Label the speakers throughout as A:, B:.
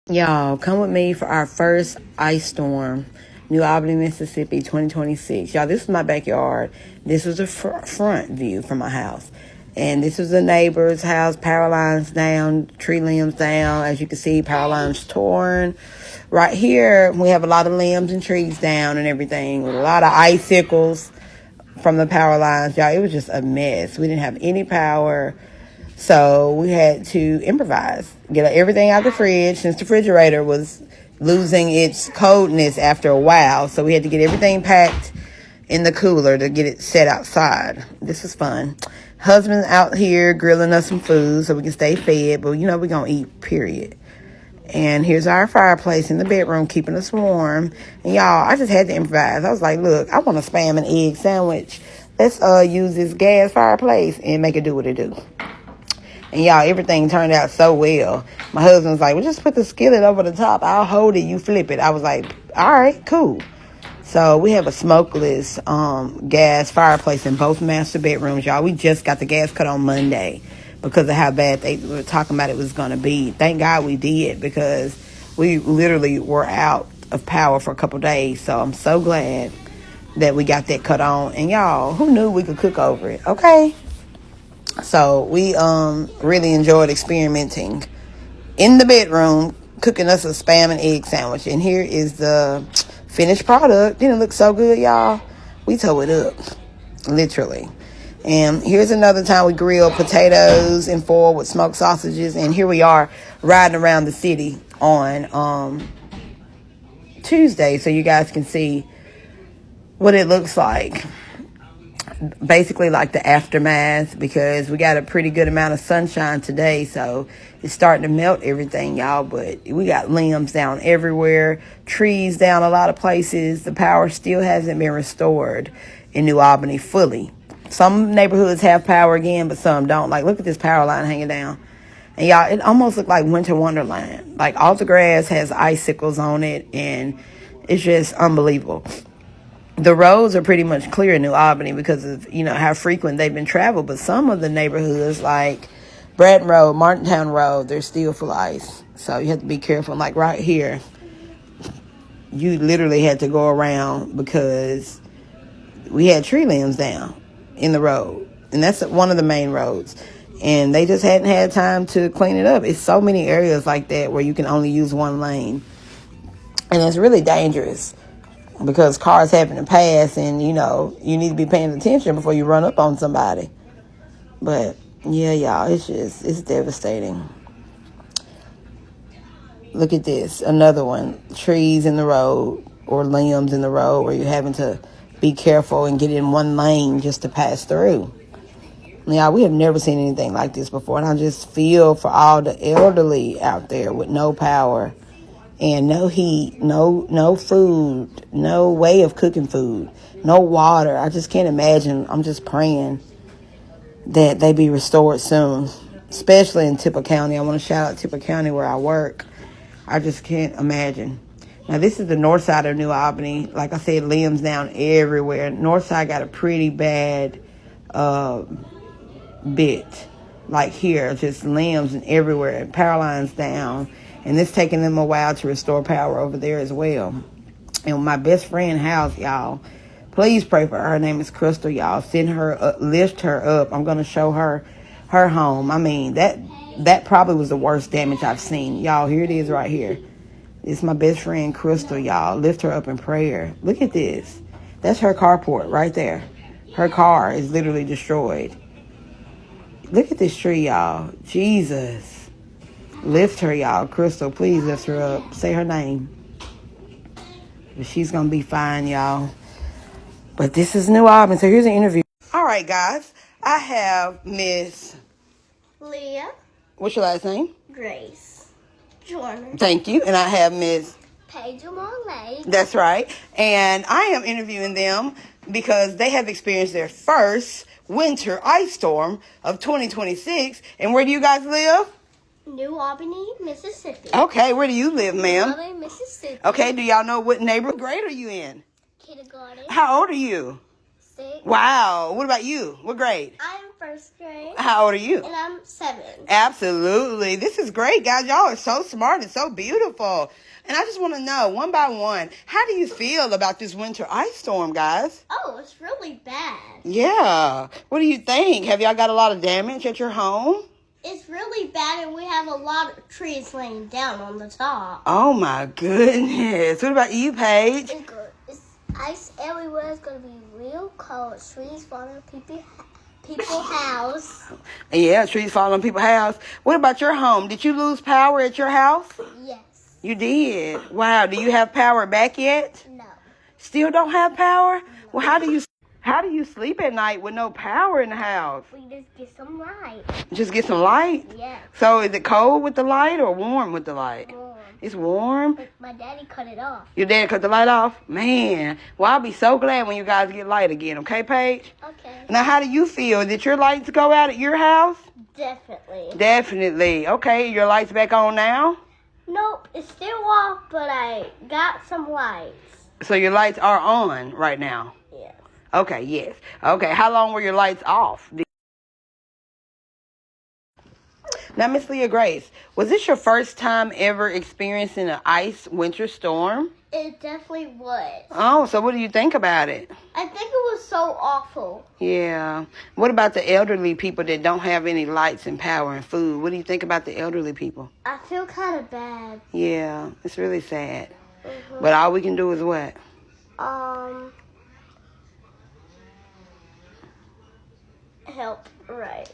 A: Y'all, come with me for our first ice storm. New Albany, Mississippi, 2026. Y'all, this is my backyard. This was the front view from my house. And this was the neighbor's house. Power lines down, tree limbs down. As you can see, power lines torn. Right here, we have a lot of limbs and trees down and everything. With a lot of icicles from the power lines. Y'all, it was just a mess. We didn't have any power. So we had to improvise, get everything out of the fridge since the refrigerator was losing its coldness after a while. So we had to get everything packed in the cooler to get it set outside. This was fun. Husband's out here grilling us some food so we can stay fed, but you know we're going to eat, period. And here's our fireplace in the bedroom keeping us warm. And y'all, I just had to improvise. I was like, look, I want a Spam and egg sandwich. Let's use this gas fireplace and make it do what it do. And y'all, everything turned out so well. My husband's like, well, just put the skillet over the top. I'll hold it. You flip it. I was like, all right, cool. So we have a smokeless gas fireplace in both master bedrooms, y'all. We just got the gas cut on Monday because of how bad they were talking about it was going to be. Thank God we did because we literally were out of power for a couple days. So I'm so glad that we got that cut on. And y'all, who knew we could cook over it? Okay. So we really enjoyed experimenting in the bedroom, cooking us a Spam and egg sandwich. And here is the finished product. Didn't it look so good, y'all? We tore it up, literally. And here's another time we grilled potatoes in foil with smoked sausages. And here we are riding around the city on Tuesday so you guys can see what it looks like. Basically like the aftermath, because we got a pretty good amount of sunshine today, so it's starting to melt everything, y'all. But we got limbs down everywhere, trees down a lot of places. The power still hasn't been restored in New Albany fully. Some neighborhoods have power again, but some don't. Like, look at this power line hanging down. And y'all, it almost looked like winter wonderland. Like, all the grass has icicles on it, and it's just unbelievable. The roads are pretty much clear in New Albany because of, you know, how frequent they've been traveled. But some of the neighborhoods, like Bratton Road, Martintown Road, they're still full of ice. So you have to be careful. Like right here, you literally had to go around because we had tree limbs down in the road. And that's one of the main roads. And they just hadn't had time to clean it up. It's so many areas like that where you can only use one lane. And it's really dangerous, because cars happen to pass and, you know, you need to be paying attention before you run up on somebody. But, yeah, y'all, it's devastating. Look at this. Another one. Trees in the road or limbs in the road where you're having to be careful and get in one lane just to pass through. Yeah, we have never seen anything like this before. And I just feel for all the elderly out there with no power and no heat, no food, no way of cooking food, no water. I just can't imagine. I'm just praying that they be restored soon, especially in Tipper County. I want to shout out Tipper County where I work. I just can't imagine. Now, this is the north side of New Albany. Like I said, limbs down everywhere. North side got a pretty bad bit. Like here, just limbs and everywhere, and power lines down. And it's taking them a while to restore power over there as well. And my best friend's house, y'all, please pray for her. Her name is Crystal, y'all. Send her up, lift her up. I'm going to show her home. I mean, that probably was the worst damage I've seen. Y'all, here it is right here. It's my best friend, Crystal, y'all. Lift her up in prayer. Look at this. That's her carport right there. Her car is literally destroyed. Look at this tree, y'all. Jesus. Lift her, y'all. Crystal, please lift her up. Say her name. But she's going to be fine, y'all. But this is New Albany, so here's an interview. All right, guys. I have Miss
B: Leah.
A: What's your last name?
B: Grace. Jordan.
A: Thank you. And I have Miss
B: Paige Marley.
A: That's right. And I am interviewing them because they have experienced their first winter ice storm of 2026. And where do you guys live?
B: New Albany, Mississippi.
A: Okay, where do you live, ma'am?
B: New Albany, Mississippi.
A: Okay, do y'all know what neighborhood grade are you in?
B: Kindergarten.
A: How old are you?
B: 6.
A: Wow. What about you? What grade?
B: I'm first grade.
A: How old are you?
B: And I'm 7.
A: Absolutely. This is great, guys. Y'all are so smart and so beautiful. And I just want to know, one by one, how do you feel about this winter ice storm, guys?
B: Oh, it's really bad.
A: Yeah. What do you think? Have y'all got a lot of damage at your home?
B: It's really bad, and we have a lot of trees laying down on the top.
A: Oh, my goodness. What about you, Paige?
B: It's good. It's ice everywhere. It's going to be real cold. Trees falling on people's house.
A: Yeah, trees falling on people's house. What about your home? Did you lose power at your house?
B: Yes.
A: You did. Wow. Do you have power back yet?
B: No.
A: Still don't have power? Well, how do you sleep at night with no power in the house?
B: We just get some light.
A: Just get some light?
B: Yes.
A: So is it cold with the light or warm with the light?
B: Warm.
A: It's warm?
B: But my daddy cut it off.
A: Your dad cut the light off? Man. Well, I'll be so glad when you guys get light again. Okay, Paige?
B: Okay.
A: Now, how do you feel? Did your lights go out at your house?
B: Definitely.
A: Definitely. Okay, your lights back on now?
B: Nope, it's still off, but I got some lights.
A: So your lights are on right now?
B: Yes.
A: Okay, yes. Okay, how long were your lights off? Now, Miss Leah Grace, was this your first time ever experiencing an ice winter storm?
B: It definitely was.
A: Oh, so what do you think about it?
B: I think it was so awful.
A: Yeah. What about the elderly people that don't have any lights and power and food? What do you think about the elderly people?
B: I feel kind of bad.
A: Yeah, it's really sad. But all we can do is what?
B: Help, right.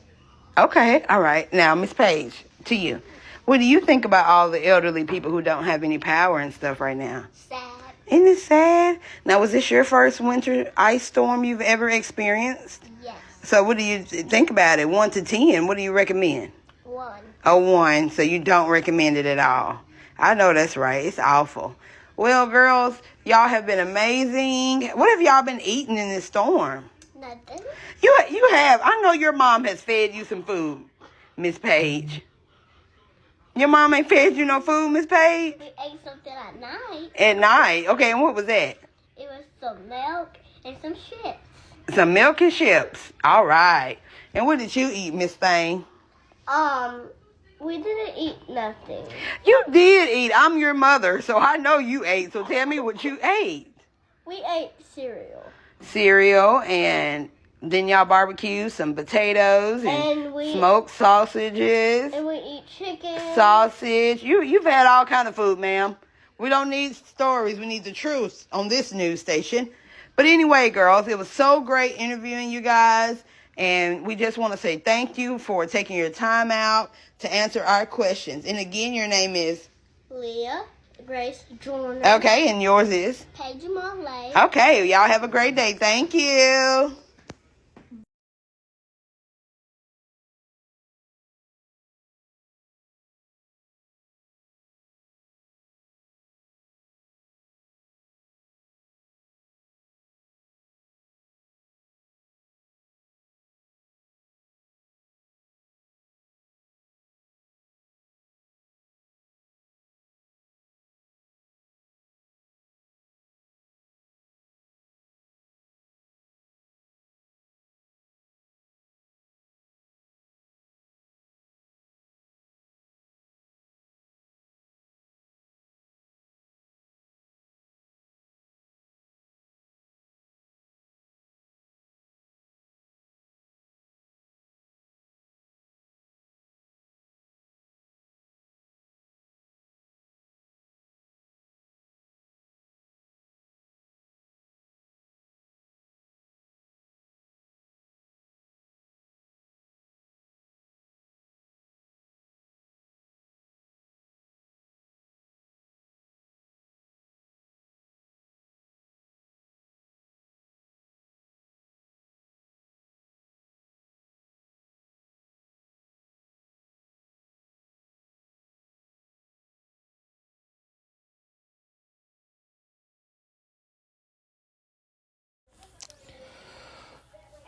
A: Okay, all right. Now, Miss Page, to you. What do you think about all the elderly people who don't have any power and stuff right now?
B: Sad.
A: Isn't it sad? Now, was this your first winter ice storm you've ever experienced?
B: Yes.
A: So what do you think about it? 1 to 10, what do you recommend?
B: 1.
A: A 1, so you don't recommend it at all. I know that's right. It's awful. Well, girls, y'all have been amazing. What have y'all been eating in this storm?
B: Nothing.
A: You have. I know your mom has fed you some food, Miss Page. Your mom ain't fed you no food, Miss Page?
B: We ate something at night.
A: At night? Okay, and what was that?
B: It was some milk and some chips.
A: Some milk and chips. All right. And what did you eat, Miss Thing?
B: We didn't eat nothing.
A: You did eat. I'm your mother, so I know you ate. So tell me what you ate.
B: We ate cereal.
A: Cereal, and then y'all barbecue some potatoes and smoked sausages.
B: And we eat chicken.
A: Sausage. You've had all kind of food, ma'am. We don't need stories. We need the truth on this news station. But anyway, girls, it was so great interviewing you guys. And we just want to say thank you for taking your time out to answer our questions. And again, your name is?
B: Leah Grace Jordan.
A: Okay, and yours is?
B: Paige Marley.
A: Okay, y'all have a great day. Thank you.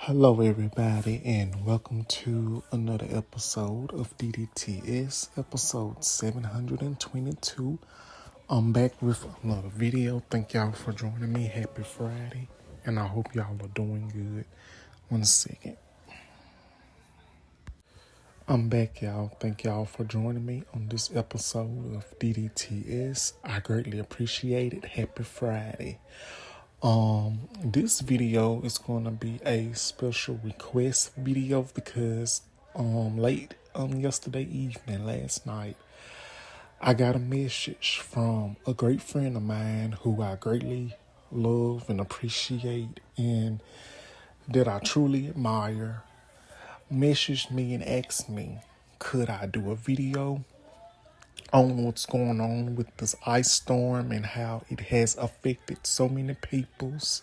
C: Hello, everybody, and welcome to another episode of DDTS, episode 722. I'm back with another video. Thank y'all for joining me. Happy Friday. and I hope y'all are doing good. 1 second. I'm back, y'all. Thank y'all for joining me on this episode of DDTS. I greatly appreciate it. Happy Friday. This video is gonna be a special request video because late yesterday evening, last night, I got a message from a great friend of mine who I greatly love and appreciate and that I truly admire. Messaged me and asked me, could I do a video on what's going on with this ice storm and how it has affected so many peoples,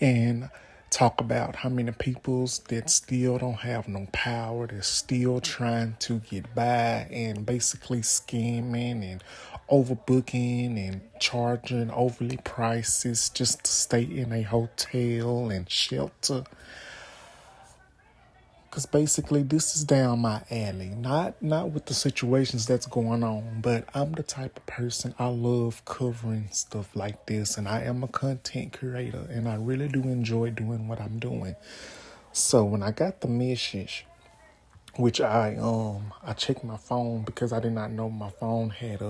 C: and talk about how many peoples that still don't have no power, they're still trying to get by and basically scamming and overbooking and charging overly prices just to stay in a hotel and shelter. Because basically this is down my alley. Not with the situations that's going on, but I'm the type of person, I love covering stuff like this. And I am a content creator and I really do enjoy doing what I'm doing. So when I got the message, which I checked my phone because I did not know my phone had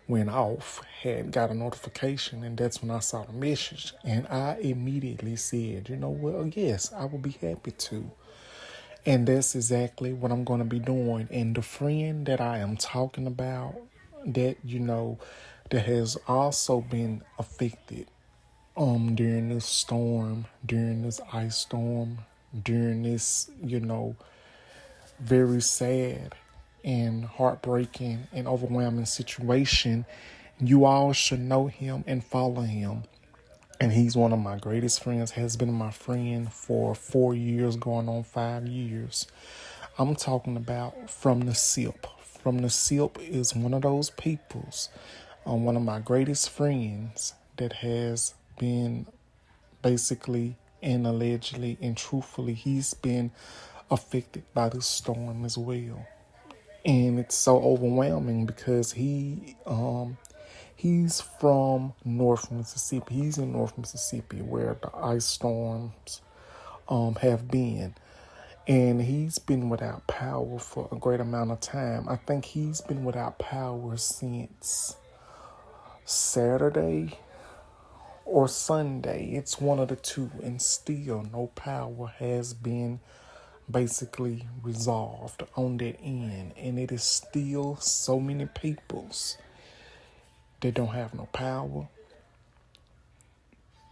C: went off, had got a notification, and that's when I saw the message. And I immediately said, you know what, yes, I will be happy to. And that's exactly what I'm going to be doing. And the friend that I am talking about that, that has also been affected during this storm, during this ice storm, during this, very sad and heartbreaking and overwhelming situation, you all should know him and follow him. And he's one of my greatest friends, has been my friend for 4 years, going on 5 years. I'm talking about From the Sip. From the Sip is one of those peoples, one of my greatest friends that has been basically and allegedly and truthfully, he's been affected by this storm as well. And it's so overwhelming because he's from North Mississippi. He's in North Mississippi where the ice storms have been. And he's been without power for a great amount of time. I think he's been without power since Saturday or Sunday. It's one of the two. And still no power has been basically resolved on that end. And it is still so many peoples. They don't have no power.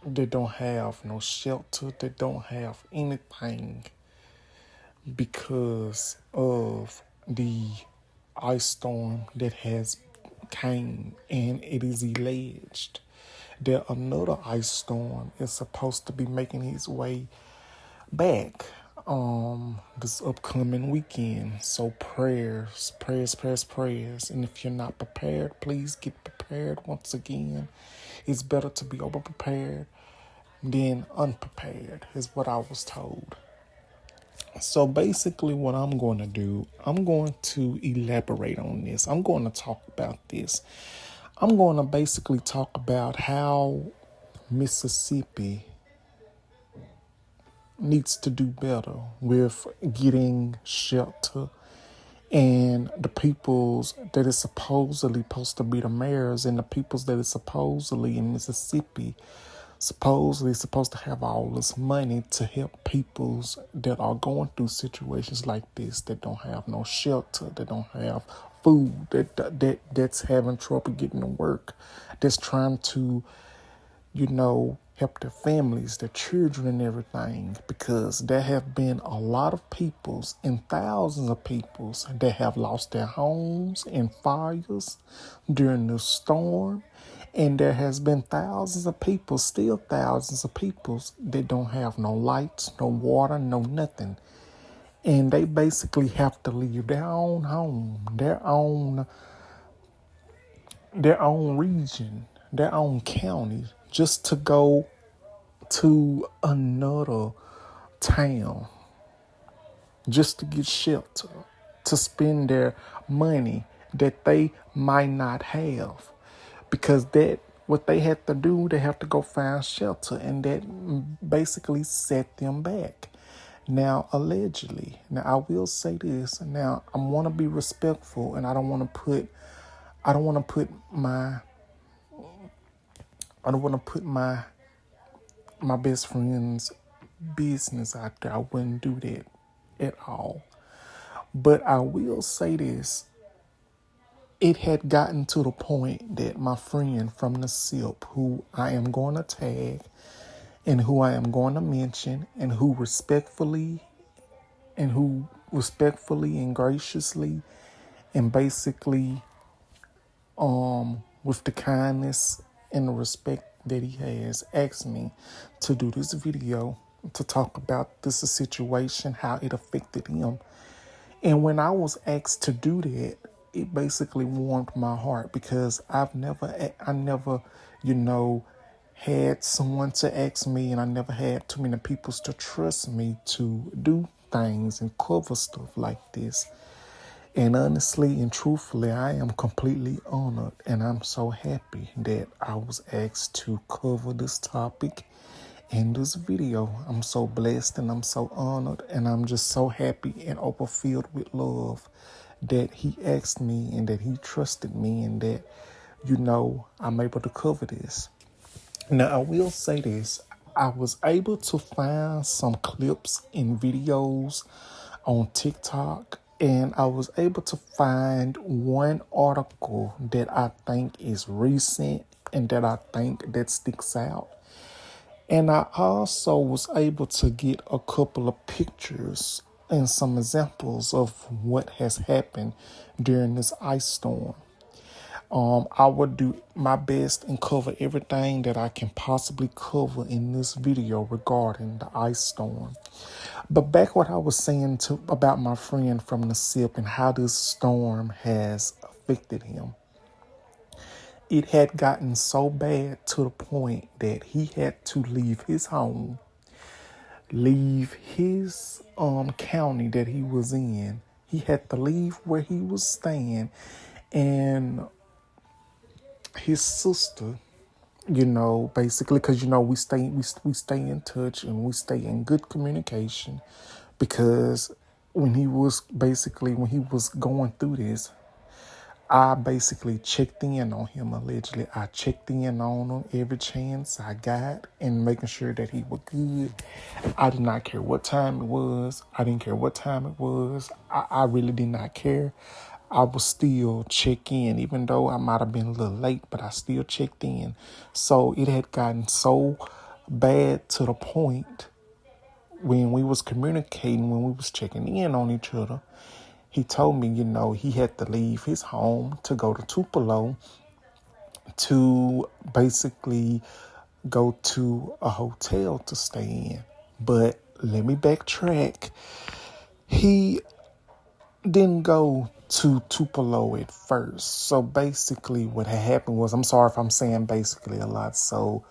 C: They don't have no shelter. They don't have anything because of the ice storm that has came. And it is alleged that another ice storm is supposed to be making his way back this upcoming weekend. So prayers. And if you're not prepared, please get prepared. Once again, it's better to be over prepared than unprepared, is what I was told. So basically what I'm going to do, I'm going to elaborate on this. I'm going to talk about this. I'm going to basically talk about how Mississippi needs to do better with getting shelter, and the peoples that is supposedly supposed to be the mayors and the peoples that is supposedly in Mississippi supposedly supposed to have all this money to help peoples that are going through situations like this, that don't have no shelter, that don't have food, that's having trouble getting to work, that's trying to help their families, their children and everything, because there have been a lot of peoples and thousands of peoples that have lost their homes in fires during the storm. And there has been thousands of people, still thousands of peoples that don't have no lights, no water, no nothing. And they basically have to leave their own home, their own region, their own county, just to go to another town, just to get shelter, to spend their money that they might not have. Because that what they had to do, they have to go find shelter, and that basically set them back. Now, allegedly, now I will say this. Now, I want to be respectful, and I don't want to put my, my best friend's business out there. I wouldn't do that at all. But I will say this. It had gotten to the point that my friend from the SIP, who I am going to tag and who I am going to mention, and who respectfully and graciously and basically with the kindness and the respect that he has, asked me to do this video to talk about this situation, how it affected him. And when I was asked to do that, it basically warmed my heart, because I never, had someone to ask me, and I never had too many people to trust me to do things and cover stuff like this. And honestly and truthfully, I am completely honored, and I'm so happy that I was asked to cover this topic in this video. I'm so blessed and I'm so honored, and I'm just so happy and overfilled with love that he asked me and that he trusted me, and that, I'm able to cover this. Now, I will say this. I was able to find some clips and videos on TikTok, and I was able to find one article that I think is recent and that I think that sticks out. And I also was able to get a couple of pictures and some examples of what has happened during this ice storm. I would do my best and cover everything that I can possibly cover in this video regarding the ice storm. But back what I was saying about my friend from the SIP and how this storm has affected him. It had gotten so bad to the point that he had to leave his home, leave his county that he was in. He had to leave where he was staying, and his sister, basically, because we stay in touch and we stay in good communication, because when he was going through this, I basically checked in on him. Allegedly, I checked in on him every chance I got, and making sure that he was good. I did not care what time it was. I didn't care what time it was. I really did not care. I was still check in, even though I might have been a little late, but I still checked in. So it had gotten so bad to the point when we was communicating, when we was checking in on each other, he told me, he had to leave his home to go to Tupelo to basically go to a hotel to stay in. But let me backtrack. He didn't go to Tupelo at first. So basically what had happened was, I'm sorry if I'm saying basically a lot. So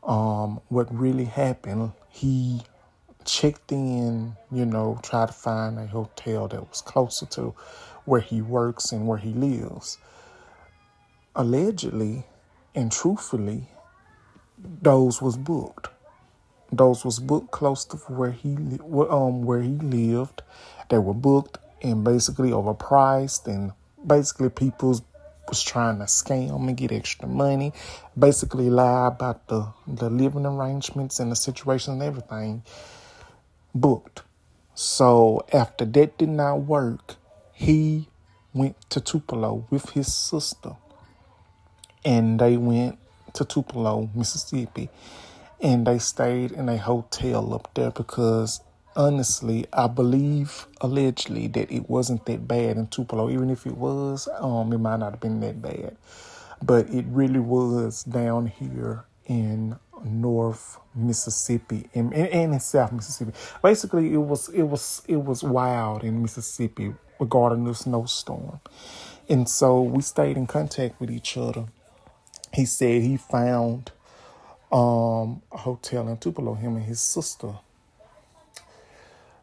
C: what really happened, he checked in, tried to find a hotel that was closer to where he works and where he lives. Allegedly and truthfully, those was booked. Those was booked close to where he lived. They were booked and basically overpriced, and basically people was trying to scam and get extra money, basically lie about the living arrangements and the situation and everything. Booked. So after that did not work, he went to Tupelo with his sister, and they went to Tupelo, Mississippi, and they stayed in a hotel up there, because honestly, I believe allegedly that it wasn't that bad in Tupelo. Even if it was, it might not have been that bad, but it really was down here in North Mississippi and in South Mississippi. Basically, it was wild in Mississippi regarding the snowstorm. And so we stayed in contact with each other. He said he found a hotel in Tupelo. Him and his sister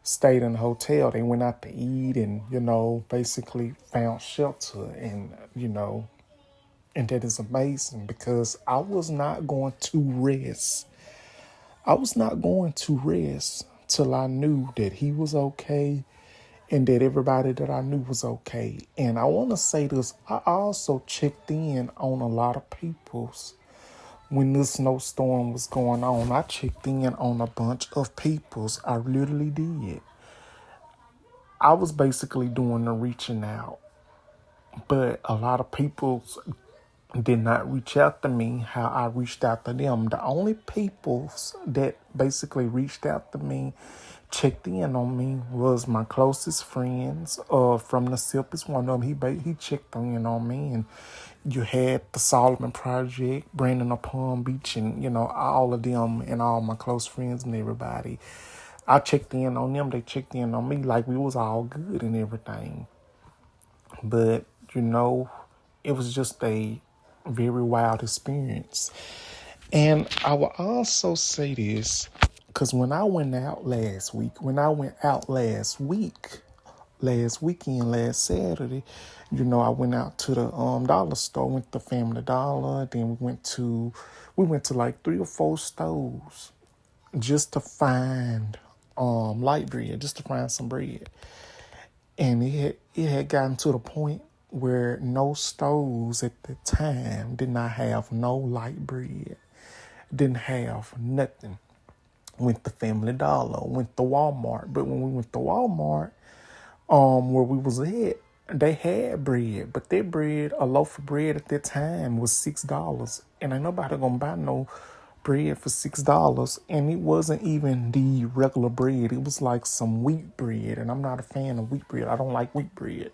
C: stayed in the hotel. They went out to eat and, basically found shelter and, And that is amazing because I was not going to rest. I was not going to rest till I knew that he was okay and that everybody that I knew was okay. And I want to say this, I also checked in on a lot of people's when this snowstorm was going on. I checked in on a bunch of people's. I literally did. I was basically doing the reaching out, but a lot of people did not reach out to me how I reached out to them. The only people that basically reached out to me, checked in on me, was my closest friends. From the SIP is one of them. He checked in on me, and you had the Solomon Project, Brandon of Palm Beach, and all of them and all my close friends and everybody. I checked in on them. They checked in on me like we was all good and everything. But it was just a very wild experience. And I will also say this, because when I went out last weekend, last Saturday, I went out to the dollar store, went to Family Dollar, then we went to like 3 or 4 stores just to find light bread, just to find some bread. And it had gotten to the point where no stores at the time did not have no light bread, didn't have nothing. Went to Family Dollar, went to Walmart. But when we went to Walmart, where we was at, they had bread. But that bread, a loaf of bread at that time was $6. And ain't nobody gonna buy no bread for $6. And it wasn't even the regular bread. It was like some wheat bread. And I'm not a fan of wheat bread. I don't like wheat bread.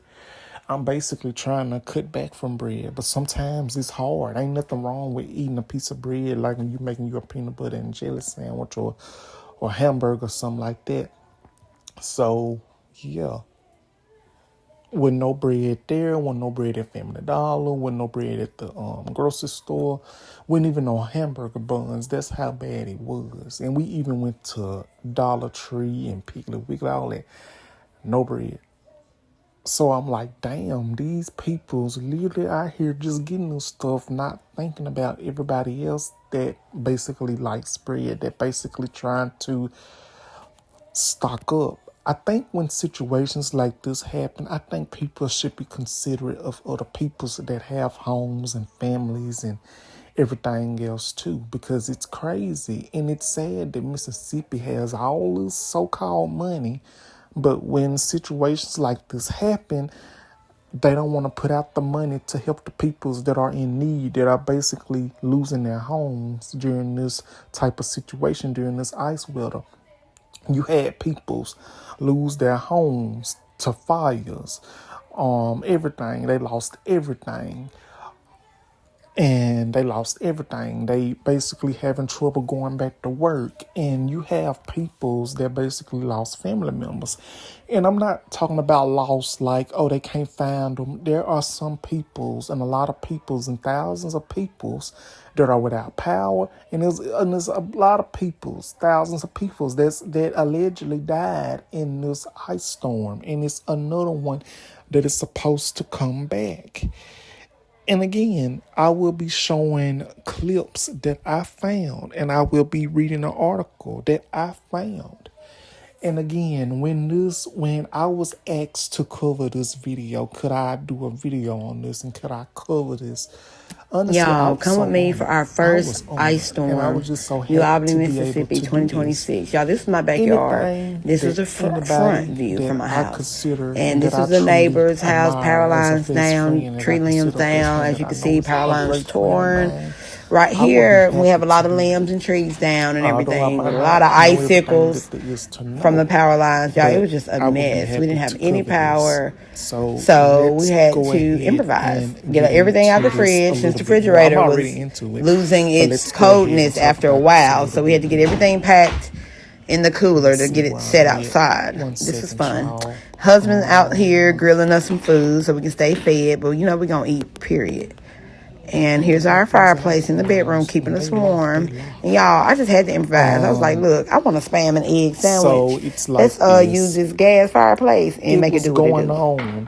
C: I'm basically trying to cut back from bread, but sometimes it's hard. Ain't nothing wrong with eating a piece of bread like when you making your peanut butter and jelly sandwich or hamburger or something like that. So, yeah. With no bread there, with no bread at Family Dollar, with no bread at the grocery store, with even no hamburger buns. That's how bad it was. And we even went to Dollar Tree and Piggly Wiggly, all that. No bread. So I'm like, damn, these people's literally out here just getting this stuff, not thinking about everybody else that basically likes bread, that basically trying to stock up. I think when situations like this happen, I think people should be considerate of other peoples that have homes and families and everything else too, because it's crazy and it's sad that Mississippi has all this so-called money, but when situations like this happen, they don't want to put out the money to help the peoples that are in need, that are basically losing their homes during this type of situation, during this ice weather. You had peoples lose their homes to fires, everything. They lost everything. And they lost everything. They basically having trouble going back to work. And you have peoples that basically lost family members. And I'm not talking about lost like, oh, they can't find them. There are some peoples and a lot of peoples and thousands of peoples that are without power. And there's a lot of peoples, thousands of peoples that allegedly died in this ice storm. And it's another one that is supposed to come back. And again, I will be showing clips that I found, and I will be reading an article that I found. And again, when I was asked to cover this video, could I do a video on this and could I cover this? Honestly,
A: Y'all, come with me for our first ice storm,
C: and I was just so
A: New
C: happy
A: Albany,
C: to be
A: Mississippi,
C: able to do
A: 2026. Y'all, this is my backyard. This is a front view from my house. And this is the neighbor's house, power lines down, tree limbs down. As you can see, power lines torn. Right here, we have a lot of limbs and trees down and everything. A lot of icicles from the power lines. Y'all, it was just a mess. We didn't have any power. So we had to improvise. Get everything out of the fridge since the refrigerator was losing its coldness after a while. So we had to get everything packed in the cooler to get it set outside. This is fun. Husband out here grilling us some food so we can stay fed. But we're going to eat, period. And here's our fireplace in the bedroom, keeping us warm. And y'all, I just had to improvise. I was like, look, I want a spam and egg sandwich.
C: So it's like
A: Let's use this gas fireplace and make it do what it do.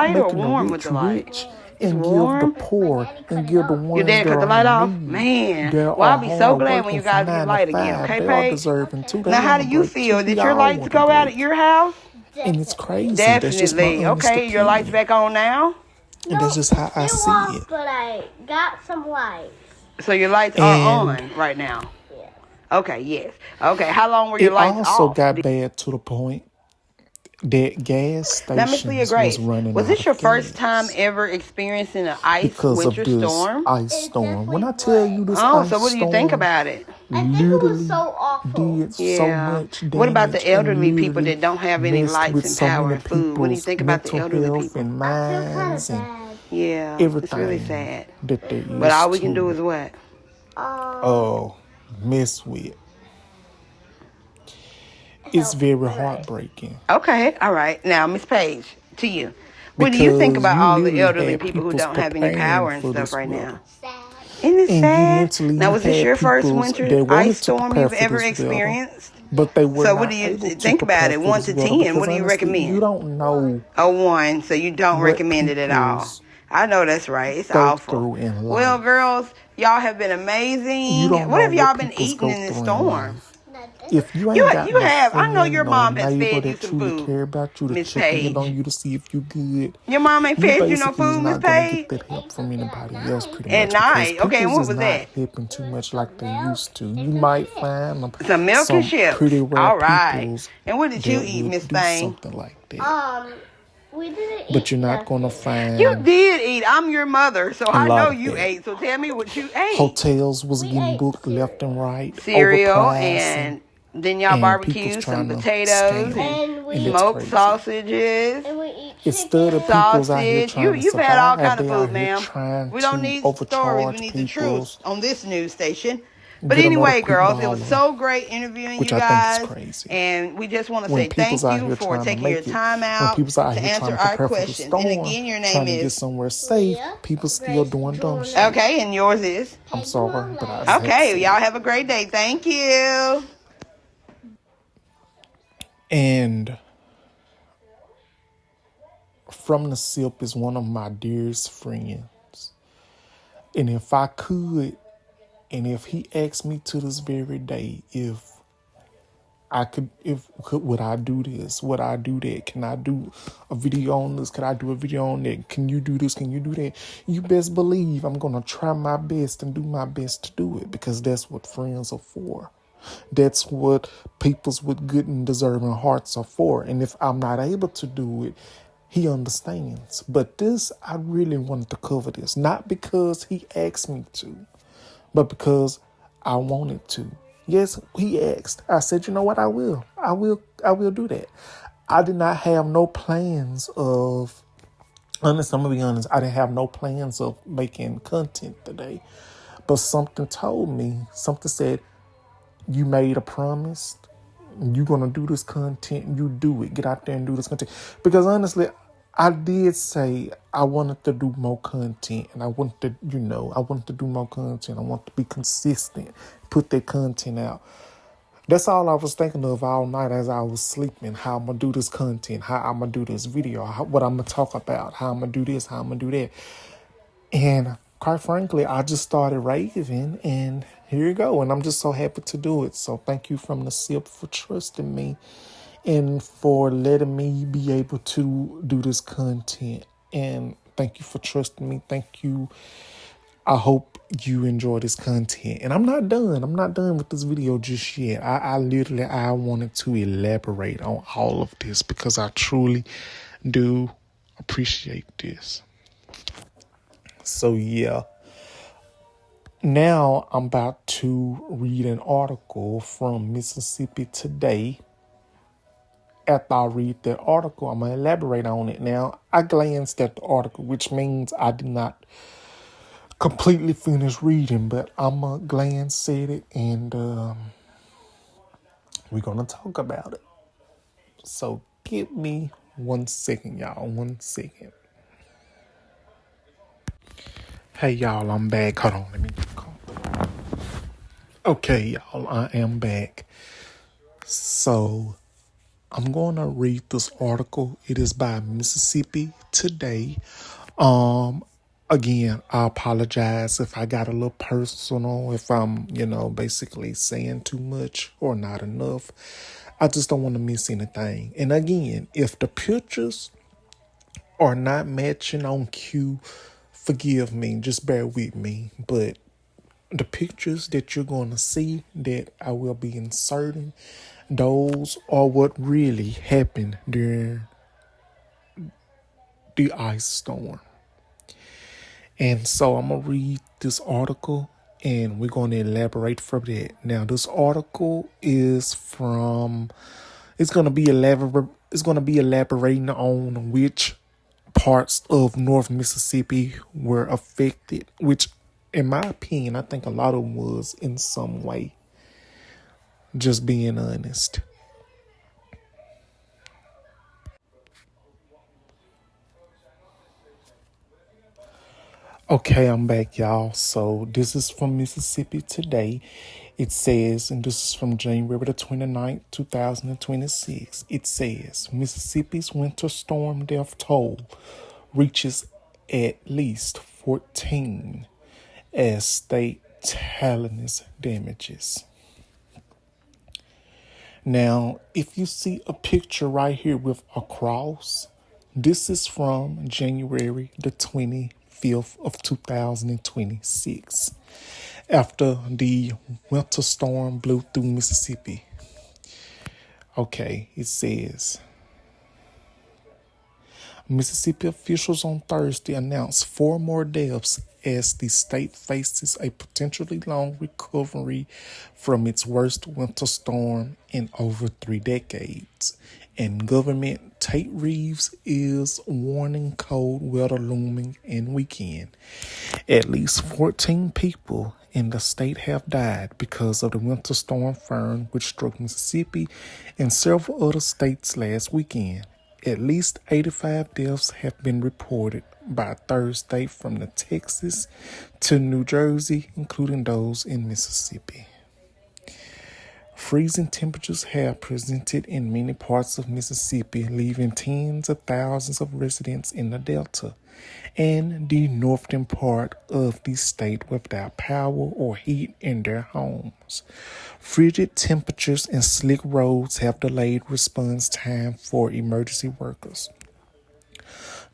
A: light or
C: making the
A: warm with
C: rich
A: the light?
C: rich
A: It's
C: and give
A: warm.
C: the poor and give the
A: Your
C: ones
A: dad
C: that
A: cut the
C: are
A: light off?
C: in need,
A: Man.
C: that
A: Well, I'll
C: are
A: be so
C: hard
A: glad when you
C: working from
A: guys get
C: 9 to
A: light again.
C: 5.
A: Okay,
C: They are
A: Paige?
C: deserving too. They
A: Now, how
C: on
A: do
C: a
A: you
C: break
A: feel?
C: too.
A: Did
C: We
A: your
C: all
A: lights
C: want a
A: go out at
C: break.
A: your house?
C: And it's crazy. That's just my
A: Definitely.
C: honest
A: Okay, your lights
C: opinion.
A: back on now?
C: And that's just how I
B: Still
C: see
B: off,
C: it.
B: but I got some lights.
A: So your lights are
C: And
A: on right now?
B: Yeah.
A: Okay, yes. Okay, how long were your
C: it
A: lights
C: also
A: off?
C: got bad to the point that gas
A: Now, Miss Leah
C: stations was
A: Grace,
C: running
A: was
C: out
A: this your
C: of
A: first time
C: gas
A: ever experiencing an ice
C: because of
A: winter
C: this
A: storm?
C: ice
B: It
C: storm. When
B: definitely
C: I tell
B: was.
C: you this
A: Oh,
C: ice
A: so what do you think
C: storm
A: about it?
B: I think it was
C: literally
B: so awful.
C: did so
A: Yeah.
C: much
A: What about
C: damage
A: the
C: and
A: elderly people
C: literally
A: that don't have any
C: messed
A: lights
C: with
A: and
C: so
A: power
C: many
A: and food? What do you
C: people's
A: think about the
C: mental
A: elderly
C: health
A: people?
C: and
B: I feel kind of
C: minds and
B: bad.
A: Yeah, it's really
C: everything
A: sad.
C: that they
A: But all
C: used
A: we can do
C: to
A: is what?
C: mess with. It's
B: Help.
C: very
B: Right.
C: heartbreaking
A: Okay, all right. Now, Miss Page, to you. What do you think
C: because
A: about
C: you
A: all the
C: literally
A: elderly
C: had
A: people who
C: people's
A: don't have any
C: preparing
A: power and
C: for
A: stuff
C: this
A: right
C: weather.
A: now?
B: Sad.
A: Isn't it
C: And
A: sad? Now,
C: you
A: was this
C: had
A: your first
C: peoples
A: winter
C: that wanted
A: ice
C: to
A: storm
C: prepare
A: you've
C: for
A: ever
C: this weather,
A: experienced?
C: but they were
A: So, what
C: not
A: do you
C: able to
A: think about
C: prepare
A: it?
C: for
A: 1
C: this
A: to
C: weather
A: 10,
C: because
A: what do you
C: honestly, you
A: recommend?
C: don't know
A: A 1, so you don't
C: what
A: recommend it at all.
C: people's
A: I know that's right. It's
C: go
A: awful.
C: through in
A: Well,
C: life.
A: girls, y'all have been
C: You
A: amazing.
C: don't
A: What
C: know
A: have y'all
C: what
A: been
C: people's
A: eating
C: go
A: in this
C: through in
A: storm?
C: life.
B: Nothing.
C: If you ain't got
A: You
C: no
A: have. I know
C: friend,
A: your
C: no
A: mom has
C: neighbor
A: fed you
C: that
A: some
C: truly
A: food,
C: care about you, to
A: Miss
C: check in on
A: Page.
C: you to see if you good,
A: Your mom ain't
C: you
A: fed you no
C: basically is
A: food, Miss
C: not gonna get
A: Page?
C: that help from anybody else pretty
A: At
C: much because
A: night. Okay, and
C: people's
A: what
C: is
A: was
C: not
A: that?
C: helping too much like they
B: Milk
C: used to.
B: and
C: You
B: some
C: might
B: chips.
C: find
A: Some milk and
C: some
A: chips.
C: pretty rare
A: All right.
C: peoples
A: And what did you
C: that
A: eat, Miss
C: would do
A: Thing?
C: something like that.
B: We didn't eat
C: But you're not gonna
B: nothing.
A: You
C: find
A: did eat. I'm your mother, so
C: a
A: I
C: lot
A: know
C: of
A: you
C: that.
A: ate. So tell me what you ate.
C: Hotels was
B: We
C: getting
B: ate
C: booked left and
B: cereal.
C: right,
A: Cereal,
C: overpricing,
A: and then y'all
C: and people's
A: barbecued some
C: trying to
A: potatoes
C: scam,
A: and
B: And we
C: and that's
A: smoked
C: crazy.
A: sausages,
B: and we eat
C: Instead of
B: chicken.
C: people's out here
A: sausage.
C: trying to
A: You've had all
C: survive,
A: kind of
C: they out
A: food,
C: here
A: ma'am.
C: trying
A: We don't
C: to
A: need stories. We
C: overcharge
A: need the
C: people,
A: truth on this news station. But
C: get another
A: anyway,
C: quick
A: girls, it was
C: dollar,
A: so great interviewing
C: which
A: you
C: I think is
A: guys.
C: crazy.
A: And we just want to
C: When
A: say
C: people's
A: thank
C: out
A: you
C: here
A: for
C: trying to
A: taking your
C: make it,
A: time
C: when
A: out
C: people's out
A: to
C: here trying
A: answer
C: to
A: our
C: prepare for the
A: questions. And
C: storm,
A: again, your
C: trying
A: name
C: to get
A: is...
C: somewhere safe,
B: Leah,
C: people still
B: Grace
C: doing dumb
B: Jordan.
C: shit.
A: Okay, and yours is?
C: I'm
B: Peggy
C: sorry, but I
B: Malay.
C: just had to
A: Okay,
C: say
A: y'all
C: it.
A: have a great day. Thank you.
C: And From the Sip is one of my dearest friends. And if I could, and if he asked me to this very day, if would I do this? Would I do that? Can I do a video on this? Could I do a video on that? Can you do this? Can you do that? You best believe I'm going to try my best and do my best to do it because that's what friends are for. That's what people's with good and deserving hearts are for. And if I'm not able to do it, he understands. But this, I really wanted to cover this. Not because he asked me to, but because I wanted to. Yes, he asked. I said, you know what? I will do that. I did not have no plans of, honest, I'm going to be honest, I didn't have no plans of making content today. But something told me, something said, you made a promise. You're going to do this content. You do it. Get out there and do this content. Because honestly, I did say I wanted to do more content and I wanted to do more content. I want to be consistent, put that content out. That's all I was thinking of all night as I was sleeping, how I'm going to do this content, how I'm going to do this video, what I'm going to talk about, how I'm going to do this, how I'm going to do that. And quite frankly, I just started raving and here you go. And I'm just so happy to do it. So thank you From the Sip for trusting me and for letting me be able to do this content. And thank you for trusting me. Thank you. I hope you enjoy this content. And I'm not done. I'm not done with this video just yet. I wanted to elaborate on all of this because I truly do appreciate this. So yeah. Now I'm about to read an article from Mississippi Today. After I read that article, I'm going to elaborate on it. Now, I glanced at the article, which means I did not completely finish reading, but I'm going to glance at it and we're going to talk about it. So give me 1 second, y'all. 1 second. Hey, y'all, I'm back. Hold on, let me get comfortable. Okay, y'all, I am back. So I'm going to read this article. It is by Mississippi Today. Again, I apologize if I got a little personal, if I'm, basically saying too much or not enough. I just don't want to miss anything. And again, if the pictures are not matching on cue, forgive me, just bear with me. But the pictures that you're going to see that I will be inserting, those are what really happened during the ice storm. And so I'm going to read this article and we're going to elaborate from that. Now, this article is from, it's going to be elaborating on which parts of North Mississippi were affected, which in my opinion, I think a lot of them was in some way, just being honest. Okay, I'm back, y'all. So this is from Mississippi Today. It says, and this is from January the 29th, 2026. It says, Mississippi's winter storm death toll reaches at least 14 as state tallies damages. Now, if you see a picture right here with a cross, this is from January the 25th of 2026, after the winter storm blew through Mississippi. Okay, it says, Mississippi officials on Thursday announced 4 more deaths as the state faces a potentially long recovery from its worst winter storm in over 3 decades. And Governor Tate Reeves is warning cold weather looming in weekend. At least 14 people in the state have died because of the winter storm Fern, which struck Mississippi and several other states last weekend. At least 85 deaths have been reported by Thursday from the Texas to New Jersey, including those in Mississippi. Freezing temperatures have presented in many parts of Mississippi, leaving tens of thousands of residents in the Delta and the northern part of the state without power or heat in their homes. Frigid temperatures and slick roads have delayed response time for emergency workers.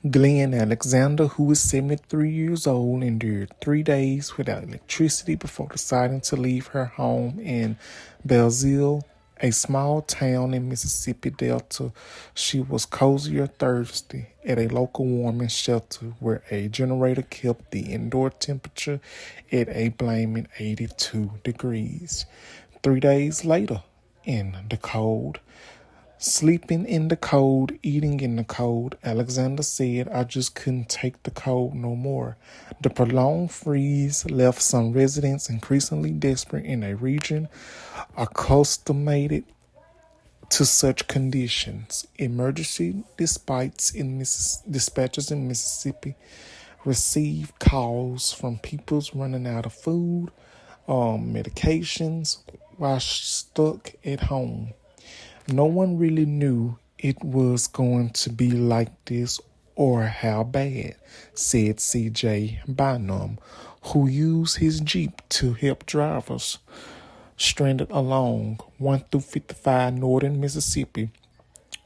C: Glenn Alexander, who is 73 years old, endured 3 days without electricity before deciding to leave her home in Belzile, a small town in Mississippi Delta. She was cozier Thursday at a local warming shelter where a generator kept the indoor temperature at a blaming 82 degrees. 3 days later, in the cold, sleeping in the cold, eating in the cold, Alexander said, I just couldn't take the cold no more. The prolonged freeze left some residents increasingly desperate in a region accustomed to such conditions. Emergency dispatchers in Mississippi received calls from people running out of food, medications, while stuck at home. No one really knew it was going to be like this or how bad, said C.J. Bynum, who used his Jeep to help drivers stranded along 1 through 55 northern Mississippi,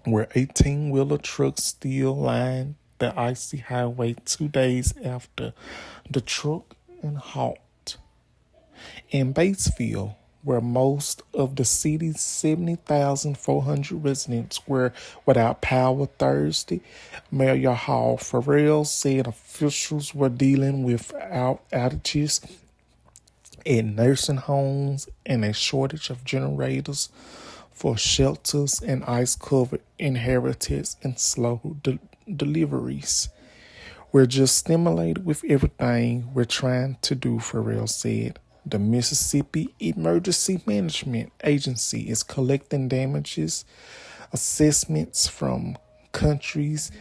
C: where 18-wheeler trucks still lined the icy highway 2 days after the truck and halt. In Batesville, where most of the city's 70,400 residents were without power Thursday, Mayor Hall Farrell said officials were dealing with outages in nursing homes and a shortage of generators for shelters and ice-covered inheritance and slow deliveries. We're just stimulated with everything we're trying to do, Farrell said. The Mississippi Emergency Management Agency is collecting damages assessments from countries.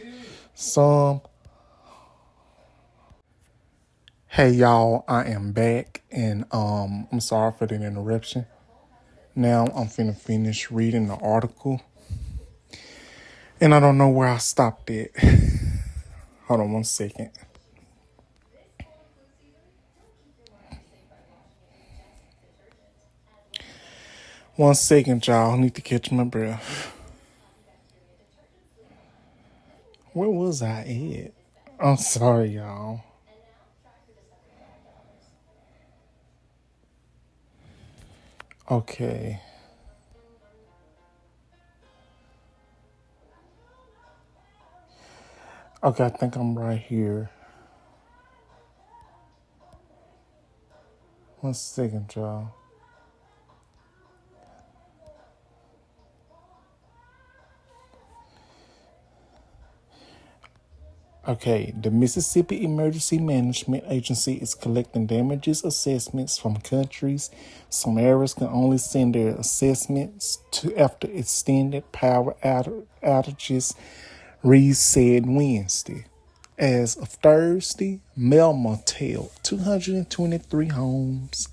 C: Hey y'all, I am back and I'm sorry for the interruption. Now I'm finna finish reading the article. And I don't know where I stopped at. Hold on 1 second. 1 second, y'all. I need to catch my breath. Where was I at? I'm sorry, y'all. Okay. Okay, I think I'm right here. 1 second, y'all. Okay, the Mississippi Emergency Management Agency is collecting damages assessments from countries. Some areas can only send their assessments to after extended power outages, Reed said Wednesday. As of Thursday, Melma tailed 223 homes,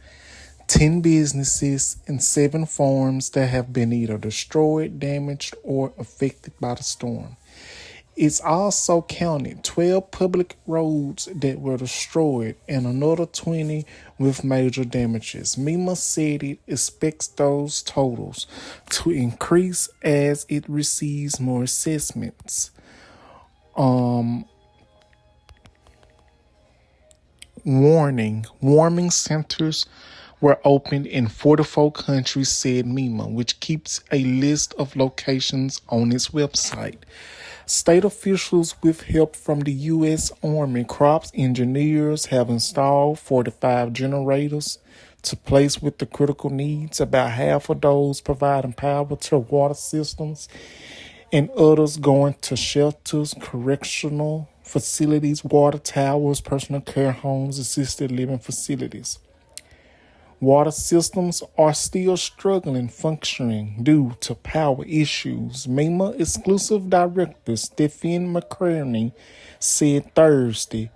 C: 10 businesses, and 7 farms that have been either destroyed, damaged, or affected by the storm. It's also counted 12 public roads that were destroyed and another 20 with major damages. MEMA said it expects those totals to increase as it receives more assessments. Warming centers were opened in 44 countries, said MEMA, which keeps a list of locations on its website. State officials, with help from the U.S. Army Crops engineers, have installed 45 generators to place with the critical needs, about half of those providing power to water systems and others going to shelters, correctional facilities, water towers, personal care homes, assisted living facilities. Water systems are still struggling functioning due to power issues. MEMA Exclusive Director Stephen McCrary said Thursday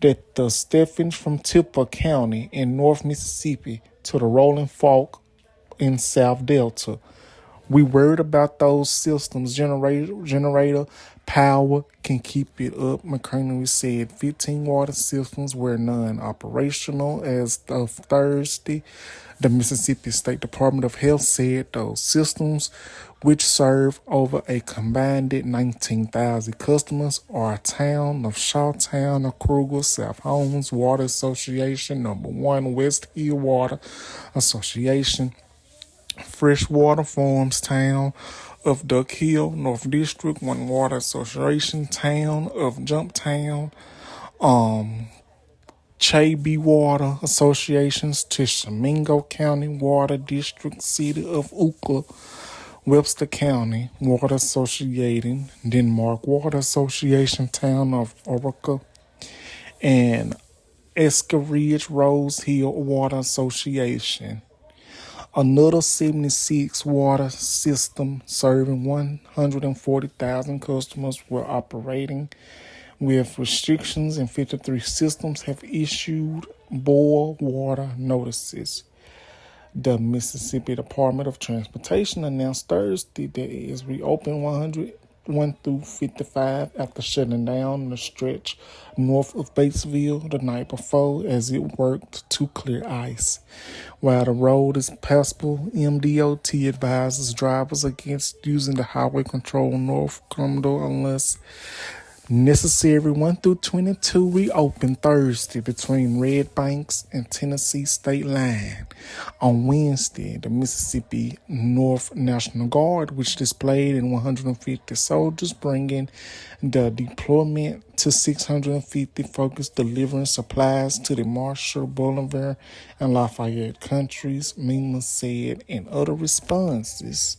C: that the Stephens from Tipper County in North Mississippi to the Rolling Fork in South Delta. We worried about those systems. Generator power can keep it up, McCrary said. 15 water systems were non-operational as of Thursday. The Mississippi State Department of Health said those systems, which serve over a combined 19,000 customers, are a town of Shoutout, Kruger, South Holmes Water Association, number 1 West Hill Water Association, Freshwater Farms Town of Duck Hill, North District 1 Water Association, Town of Jumptown, Chaby Water Associations, Tishomingo County Water District, City of Euclid, Webster County Water Association, Denmark Water Association, Town of Orica, and Escaridge Rose Hill Water Association. Another 76 water system serving 140,000 customers were operating with restrictions, and 53 systems have issued boil water notices. The Mississippi Department of Transportation announced Thursday that it has reopened 101 through 55 after shutting down the stretch north of Batesville the night before as it worked to clear ice. While the road is passable, MDOT advises drivers against using the highway control north corridor unless necessary. 1 through 22 reopened Thursday between Red Banks and Tennessee State Line. On Wednesday, the Mississippi North National Guard, which displayed in 150 soldiers, bringing the deployment to 650, focused delivering supplies to the Marshall, Bolivar, and Lafayette countries, MEMA said in other responses.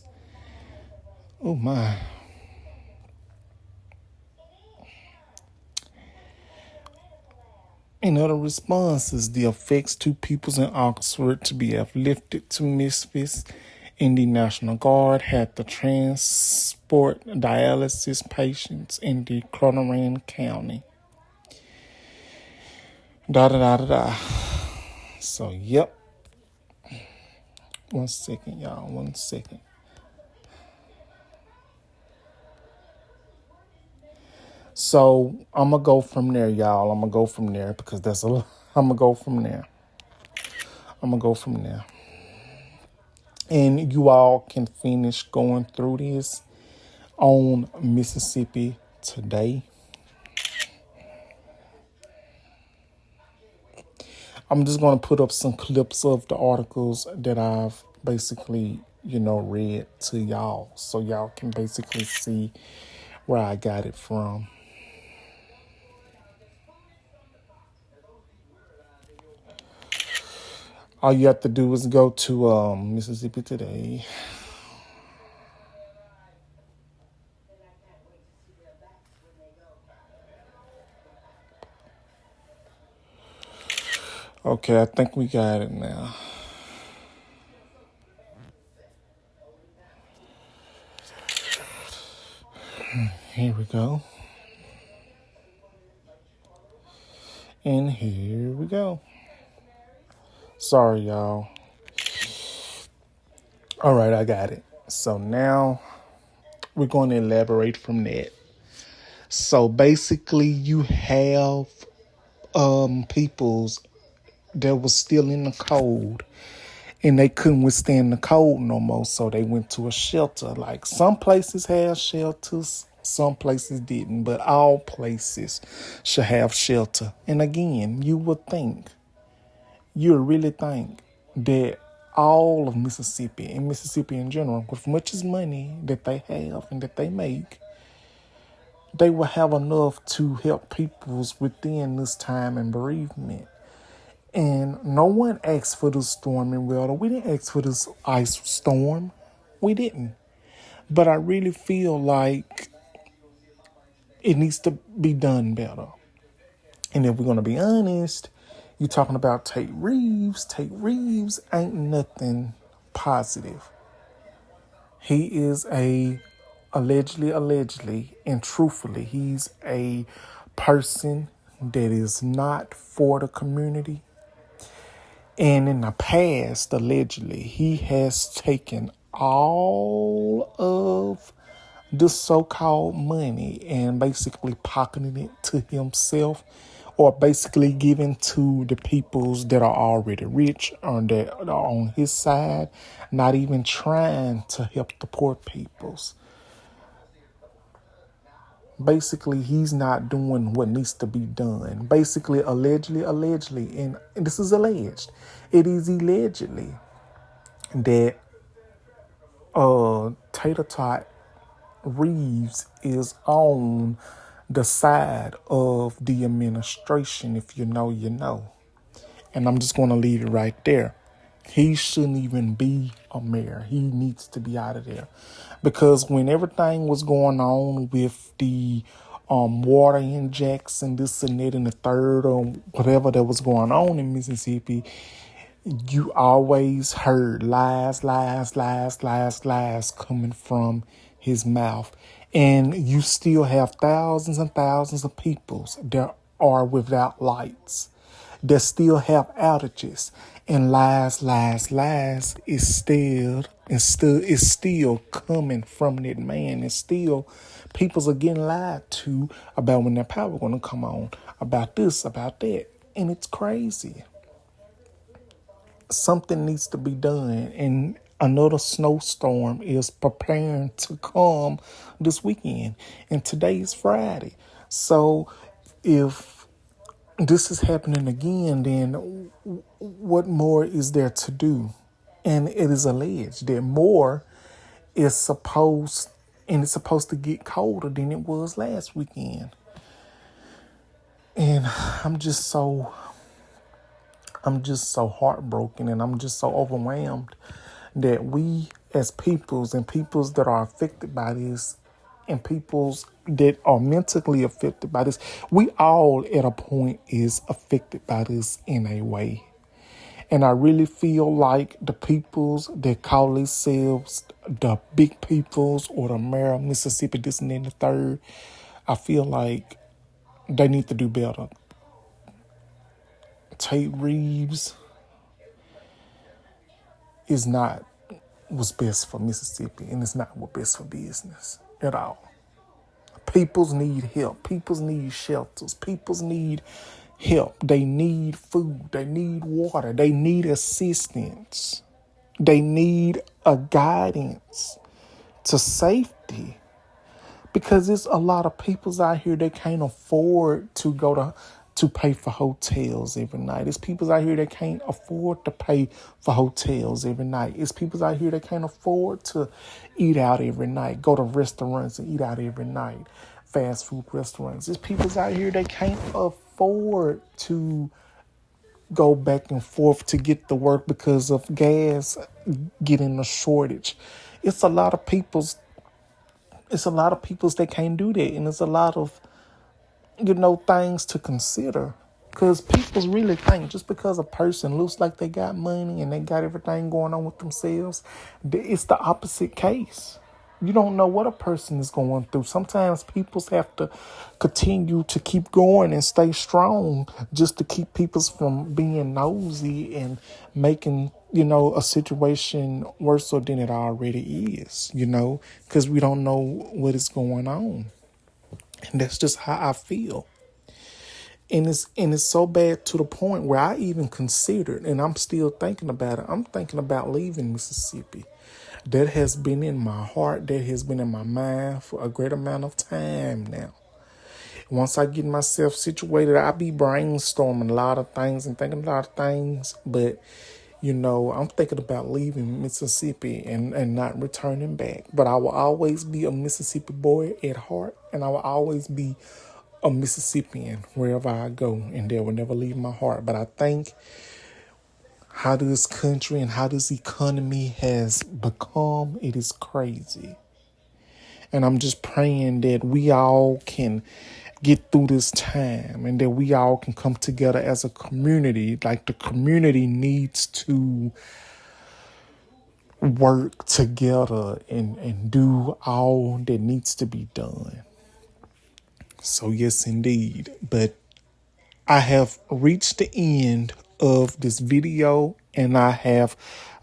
C: Oh my. In other responses, the effects to pupils in Oxford to be uplifted to Memphis, and the National Guard had to transport dialysis patients in the Clonaran County. So, yep. 1 second, y'all. 1 second. So I'm going to go from there, y'all. I'm going to go from there because that's a lot. I'm going to go from there. And you all can finish going through this on Mississippi Today. I'm just going to put up some clips of the articles that I've basically, read to y'all, so y'all can basically see where I got it from. All you have to do is go to Mississippi Today. Okay, I think we got it now. Here we go. And here we go. Sorry, y'all. All right, I got it. So now we're going to elaborate from that. So basically, you have peoples that was still in the cold, and they couldn't withstand the cold no more, so they went to a shelter. Like, some places have shelters, some places didn't, but all places should have shelter. And again, you would really think that all of Mississippi, and Mississippi in general, with much as money that they have and that they make, they will have enough to help peoples within this time and bereavement. And no one asked for this storm and weather. We didn't ask for this ice storm. We didn't. But I really feel like it needs to be done better. And if we're going to be honest, you're talking about Tate Reeves. Tate Reeves ain't nothing positive. He is allegedly, and truthfully, he's a person that is not for the community. And in the past, allegedly, he has taken all of the so-called money and basically pocketing it to himself, or basically giving to the peoples that are already rich or that are on his side, not even trying to help the poor peoples. Basically, he's not doing what needs to be done. Basically, allegedly, and this is alleged. It is allegedly that Tater Tot Reeves is on the side of the administration. If you know, you know. And I'm just going to leave it right there. He shouldn't even be a mayor. He needs to be out of there. Because when everything was going on with the water injects and this and that and the third or whatever that was going on in Mississippi, you always heard lies coming from his mouth. And you still have thousands and thousands of people that are without lights, that still have outages. And lies is still coming from that man. And still peoples are getting lied to about when their power gonna come on, about this, about that. And it's crazy. Something needs to be done. And another snowstorm is preparing to come this weekend. And today is Friday. So if this is happening again, then what more is there to do? And it is alleged that more is supposed to get colder than it was last weekend. And I'm just so heartbroken, and I'm just so overwhelmed that we as peoples and peoples that are affected by this and peoples that are mentally affected by this, we all at a point is affected by this in a way. And I really feel like the peoples that call themselves the big peoples or the mayor of Mississippi, this and then the third, I feel like they need to do better. Tate Reeves is not what's best for Mississippi, and it's not what's best for business at all. Peoples need help. Peoples need shelters. Peoples need help. They need food. They need water. They need assistance. They need a guidance to safety. Because there's a lot of peoples out here that can't afford to to pay for hotels every night. There's people out here that can't afford to pay for hotels every night. It's people out here that can't afford to eat out every night, go to restaurants and eat out every night, fast food restaurants. There's people out here that can't afford to go back and forth to get to work because of gas getting a shortage. It's a lot of people's that can't do that, and it's a lot of things to consider. Because people really think just because a person looks like they got money and they got everything going on with themselves, it's the opposite case. You don't know what a person is going through. Sometimes people have to continue to keep going and stay strong just to keep people from being nosy and making, a situation worse than it already is, because we don't know what is going on. And that's just how I feel. And it's so bad to the point where I even considered, and I'm still thinking about it, I'm thinking about leaving Mississippi. That has been in my heart, that has been in my mind for a great amount of time now. Once I get myself situated, I'll be brainstorming a lot of things and thinking a lot of things. But, I'm thinking about leaving Mississippi and not returning back. But I will always be a Mississippi boy at heart. And I will always be a Mississippian wherever I go. And that will never leave my heart. But I think how this country and how this economy has become, it is crazy. And I'm just praying that we all can get through this time and that we all can come together as a community. Like the community needs to work together and do all that needs to be done. So yes, indeed. But I have reached the end of this video and I have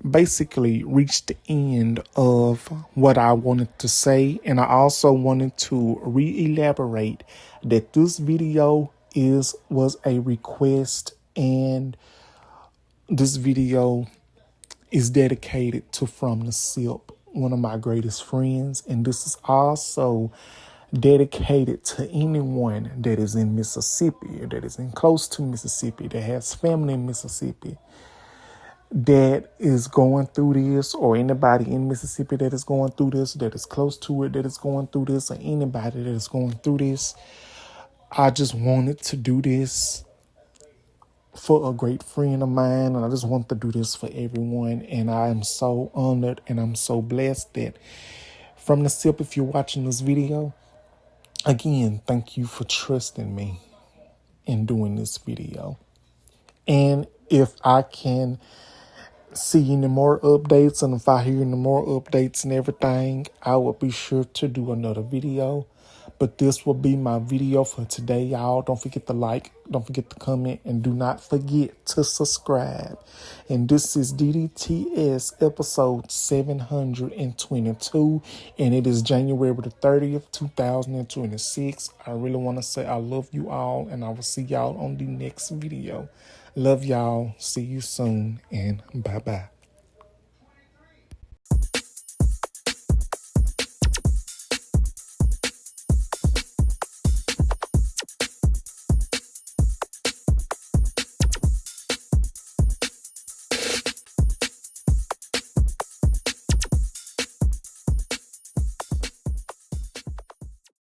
C: basically reached the end of what I wanted to say. And I also wanted to re-elaborate that this video was a request, and this video is dedicated to From the Sip, one of my greatest friends. And this is also dedicated to anyone that is in Mississippi, or that is in close to Mississippi, that has family in Mississippi, that is going through this, or anybody in Mississippi that is going through this, that is close to it, that is going through this, or anybody that is going through this. I just wanted to do this for a great friend of mine, and I just want to do this for everyone. And I am so honored and I'm so blessed that From the Sip, if you're watching this video, again, thank you for trusting me in doing this video. And if I can see any more updates, and if I hear any more updates and everything, I will be sure to do another video. But this will be my video for today, y'all. Don't forget to like, don't forget to comment, and do not forget to subscribe. And this is DDTS episode 722, and it is January the 30th, 2026. I really want to say I love you all, and I will see y'all on the next video. Love y'all. See you soon, and bye-bye.